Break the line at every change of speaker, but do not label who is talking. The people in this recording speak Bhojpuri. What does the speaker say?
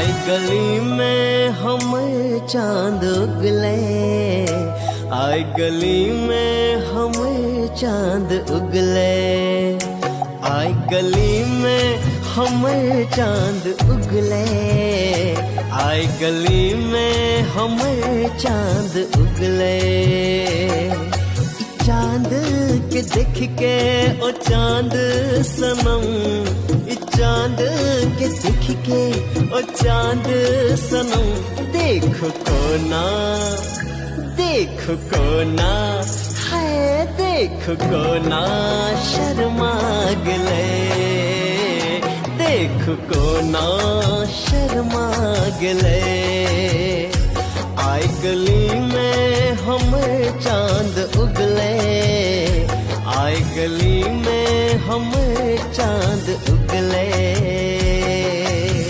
आय गली में हम चांद उगले, आय गली में हम चांद उगले, आय गली में हम चांद उगले, आय गली में हम चांद उगले। चांद के देख के ओ चांद सनम, चांद के देख के ओ चांद सनम, देखो कोना, देखो कोना है, देखो कोना शर्मा गले, देखो कोना शर्मा गले। आय गली में हम चांद उगले, आय गली में हम चांद उगले।